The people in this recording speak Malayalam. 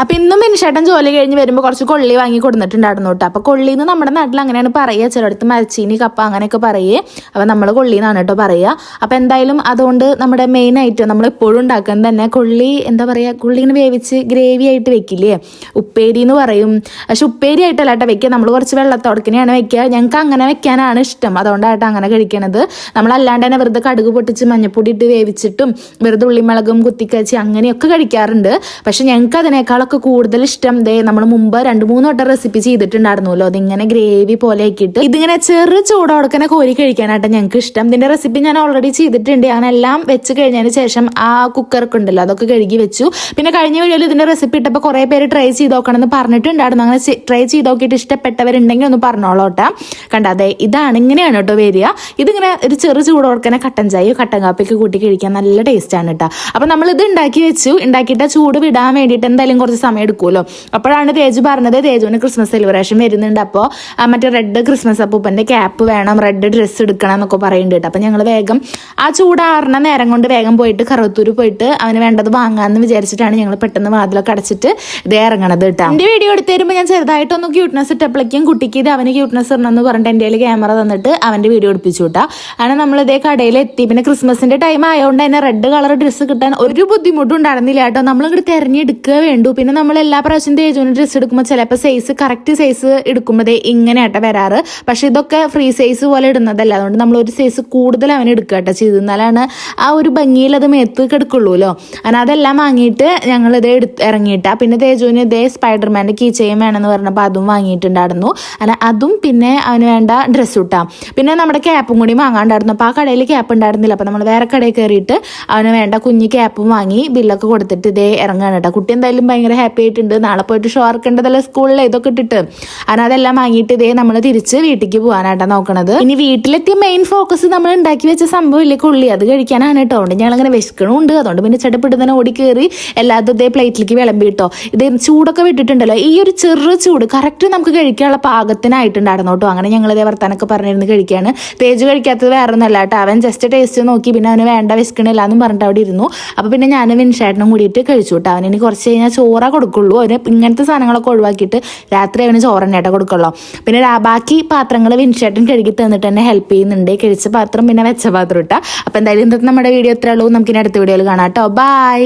അപ്പൊ ഇന്നും മിനിഷേട്ടൻ ജോലി കഴിഞ്ഞ് വരുമ്പോൾ കുറച്ച് കൊള്ളി വാങ്ങി കൊടുത്തിട്ടുണ്ടായിരുന്നു കേട്ടോ. അപ്പൊ കൊള്ളിന്ന് നമ്മുടെ നാട്ടിൽ അങ്ങനെയാണ് പറയുക, ചിലടത്ത് മരച്ചീനി കപ്പ അങ്ങനെയൊക്കെ പറയേ. അപ്പൊ നമ്മൾ കൊള്ളിന്നാണ് കേട്ടോ പറയുക. അപ്പൊ എന്തായാലും അതുകൊണ്ട് നമ്മുടെ മെയിൻ ഐറ്റം നമ്മൾ എപ്പോഴും ഉണ്ടാക്കുന്നത് തന്നെ കൊള്ളി, എന്താ പറയാ, കൊള്ളിന്ന് വേവിച്ച് ഗ്രേവി ആയിട്ട് വെക്കില്ലേ, ഉപ്പേരി എന്ന് പറയും. പക്ഷെ ഉപ്പേരി ആയിട്ടല്ല കേട്ടോ വെക്കുക, നമ്മൾ കുറച്ച് വെള്ളത്തോടക്കിനെയാണ് വെക്കുക. ഞങ്ങൾക്ക് അങ്ങനെ വെക്കാനാണ് ഇഷ്ടം, അതുകൊണ്ടായിട്ട് അങ്ങനെ കഴിക്കണത്. നമ്മളല്ലാണ്ട് തന്നെ വെറുതെ കടുക് പൊട്ടിച്ച് മഞ്ഞപ്പൊടി ഇട്ട് വേവിച്ചിട്ടും വെറുതെ ഉള്ളിമുളകും കുത്തിക്കച്ച് അങ്ങനെയൊക്കെ കഴിക്കാറുണ്ട്. പക്ഷെ ഞങ്ങൾക്ക് അതിനേക്കാൾ കൂടുതൽ ഇഷ്ടം നമ്മൾ മുമ്പ് 2-3 വട്ടം റെസിപ്പി ചെയ്തിട്ടുണ്ടായിരുന്നല്ലോ, അതിങ്ങനെ ഗ്രേവി പോലെ ആക്കിയിട്ട് ഇതിങ്ങനെ ചെറു ചൂടോടക്കനെ കോരി കഴിക്കാനായിട്ട് ഞങ്ങൾക്ക് ഇഷ്ടം. ഇതിന്റെ റെസിപ്പി ഞാൻ ഓൾറെഡി ചെയ്തിട്ടുണ്ട്. ഞാനെല്ലാം വെച്ച് കഴിഞ്ഞതിന് ശേഷം ആ കുക്കറൊക്കെ ഉണ്ടല്ലോ അതൊക്കെ കഴുകി വെച്ചു. പിന്നെ കഴിഞ്ഞ വീഡിയോയിൽ ഇതിന്റെ റെസിപ്പി ഇട്ടപ്പോൾ കുറെ പേര് ട്രൈ ചെയ്ത് നോക്കണം എന്ന് പറഞ്ഞിട്ടുണ്ടായിരുന്നു. അങ്ങനെ ട്രൈ ചെയ്ത് നോക്കിയിട്ട് ഇഷ്ടപ്പെട്ടവരുണ്ടെങ്കിൽ ഒന്ന് പറഞ്ഞോളോട്ടെ. കണ്ടാതെ ഇതാണ്, ഇങ്ങനെയാണ് കേട്ടോ വരിക. ഇതിങ്ങനെ ഒരു ചെറു ചൂടോടക്കനെ കട്ടൻ ചായയോ കട്ടൻ കാപ്പിയൊക്കെ കൂട്ടി കഴിക്കാൻ നല്ല ടേസ്റ്റ് ആണ് കേട്ടോ. അപ്പൊ നമ്മൾ ഇത് ഉണ്ടാക്കി വെച്ചു. ഉണ്ടാക്കിയിട്ട് ചൂട് വിടാൻ വേണ്ടിയിട്ട് എന്തായാലും കുറച്ച് സമയം എടുക്കുമല്ലോ. അപ്പോഴാണ് തേജു പറഞ്ഞത് തേജുവിന് ക്രിസ്മസ് സെലിബ്രേഷൻ വരുന്നുണ്ട്, അപ്പോൾ മറ്റേ റെഡ് ക്രിസ്മസ് അപ്പൂപ്പന്റെ ക്യാപ്പ് വേണം, റെഡ് ഡ്രസ്സ് എടുക്കണം എന്നൊക്കെ പറയുന്നുണ്ട് കേട്ടോ. അപ്പൊ ഞങ്ങൾ വേഗം ആ ചൂടാറുന്ന നേരം കൊണ്ട് വേഗം പോയിട്ട് കറുത്തൂർ പോയിട്ട് അവന് വേണ്ടത് വാങ്ങാമെന്ന് വിചാരിച്ചിട്ടാണ് ഞങ്ങൾ പെട്ടെന്ന് വാതിലൊക്കെ അടച്ചിട്ട് ഇതേ ഇറങ്ങണത് കേട്ടോ. എന്റെ വീഡിയോ എടുത്ത് തരുമ്പോൾ ഞാൻ ചെറുതായിട്ടൊന്ന് ക്യൂട്ട്നെസ് ഇട്ടപ്പോഴേക്കും കുട്ടിക്ക് ഇത് അവന് ക്യൂട്ട്നെസ് ഇടണമെന്ന് പറഞ്ഞിട്ട് എൻ്റെ കയ്യിൽ ക്യാമറ തന്നിട്ട് അവന്റെ വീഡിയോ എടുപ്പിച്ചു കേട്ടോ. അങ്ങനെ നമ്മൾ ഇതേ കടയിൽ എത്തി. പിന്നെ ക്രിസ്മസിന്റെ ടൈം ആയതുകൊണ്ട് തന്നെ റെഡ് കളർ ഡ്രസ്സ് കിട്ടാൻ ഒരു ബുദ്ധിമുട്ടും ഉണ്ടായിരുന്നില്ല കേട്ടോ. നമ്മൾ ഇങ്ങോട്ട് തെരഞ്ഞെടുക്കുക വേണ്ടു. പിന്നെ നമ്മൾ എല്ലാ പ്രാവശ്യം തേജുവിന് ഡ്രസ്സ് എടുക്കുമ്പോൾ ചിലപ്പോൾ സൈസ് കറക്റ്റ് സൈസ് എടുക്കുമ്പോൾ ഇങ്ങനെ ആട്ട വരാറ്. പക്ഷെ ഇതൊക്കെ ഫ്രീ സൈസ് പോലെ ഇടുന്നതല്ല, അതുകൊണ്ട് നമ്മൾ ഒരു സൈസ് കൂടുതൽ അവന് എടുക്കുക കേട്ടോ ചെയ്ത്, എന്നാലാണ് ആ ഒരു ഭംഗിയിൽ അത് മേത്ത് കിടക്കുള്ളൂല്ലോ. അങ്ങനെ അതെല്ലാം വാങ്ങിയിട്ട് ഞങ്ങളിത് ഇറങ്ങിയിട്ടാ. പിന്നെ തേജുവിന് ഇതേ സ്പൈഡർമാൻ്റെ കീ ചെയിൻ വേണമെന്ന് പറഞ്ഞപ്പോൾ അതും വാങ്ങിയിട്ടുണ്ടായിരുന്നു. അങ്ങനെ അതും പിന്നെ അവന് വേണ്ട ഡ്രസ്സ് ഇട്ടാം. പിന്നെ നമ്മുടെ ക്യാപ്പും കൂടി വാങ്ങാണ്ടായിരുന്നു. അപ്പോൾ ആ കടയിൽ ക്യാപ്പ് ഉണ്ടായിരുന്നില്ല. അപ്പോൾ നമ്മൾ വേറെ കടയിൽ കയറിയിട്ട് അവന് വേണ്ട കുഞ്ഞ് ക്യാപ്പും വാങ്ങി ബില്ലൊക്കെ കൊടുത്തിട്ട് ഇതേ ഇറങ്ങാണ് കേട്ടോ. കുട്ടി എന്തായാലും ഭയങ്കര ഹാപ്പി ആയിട്ടുണ്ട്. നാളെ പോയിട്ട് ഷോ ആർക്കേണ്ടതല്ല സ്കൂളിൽ ഇതൊക്കെ ഇട്ടിട്ട്. അങ്ങനെ അതെല്ലാം വാങ്ങിയിട്ട് ഇതേ നമ്മൾ തിരിച്ച് വീട്ടിലേക്ക് പോകാനായിട്ടാണ് നോക്കണത്. ഇനി വീട്ടിലെത്തിയ മെയിൻ ഫോക്കസ് നമ്മൾ ഉണ്ടാക്കി വെച്ച സംഭവം ഇല്ലേ കൊള്ളി, അത് കഴിക്കാനാണ് കേട്ടോ. അതുകൊണ്ട് ഞങ്ങളിങ്ങനെ വിശക്കണമുണ്ട്. അതുകൊണ്ട് പിന്നെ ചട്ടപ്പെട്ട് തന്നെ ഓടി കയറി എല്ലാതും ഇതേ പ്ലേറ്റിലേക്ക് വിളമ്പി കേട്ടോ. ഇത് ചൂടൊക്കെ വിട്ടിട്ടുണ്ടല്ലോ, ഈ ഒരു ചെറു ചൂട് കറക്റ്റ് നമുക്ക് കഴിക്കാനുള്ള പാകത്തിനായിട്ടുണ്ടായിരുന്നു കേട്ടോ. അങ്ങനെ ഞങ്ങൾ ഇതേ വർത്താനൊക്കെ പറഞ്ഞിരുന്ന് കഴിക്കുകയാണ്. തേജ് കഴിക്കാത്തത് വേറെ ഒന്നല്ല കേട്ടോ, അവൻ ജസ്റ്റ് ടേസ്റ്റ് നോക്കി പിന്നെ അവന് വേണ്ട വിശക്കണില്ല എന്നും പറഞ്ഞിട്ട് അവിടെ ഇരുന്നു. അപ്പോൾ പിന്നെ ഞാനും വിൻഷേട്ടനും കൂടിയിട്ട് കഴിച്ചു കേട്ടോ. അവനിനി കുറച്ച് കഴിഞ്ഞാൽ ചോറാ കൊടുക്കുള്ളൂ. അവന് ഇങ്ങനത്തെ സാധനങ്ങളൊക്കെ ഒഴിവാക്കിയിട്ട് രാത്രി അവന് ചോറന്നെയായിട്ട് കൊടുക്കുള്ളൂ. പിന്നെ ബാക്കി പാത്രങ്ങൾ വിൻഷേട്ടൻ കഴുകി തന്നിട്ട് തന്നെ ഹെൽപ്പ് ചെയ്യുന്നുണ്ട്. കഴിച്ച പാത്രം പിന്നെ വെച്ച പാത്രം ഇട്ടാ. അപ്പോൾ എന്തായാലും ഇന്നത്തെ നമ്മുടെ വീഡിയോ എത്ര ഉള്ളൂ, നമുക്കിനി അടുത്ത വീഡിയോയിൽ കാണാം കേട്ടോ. ബൈ.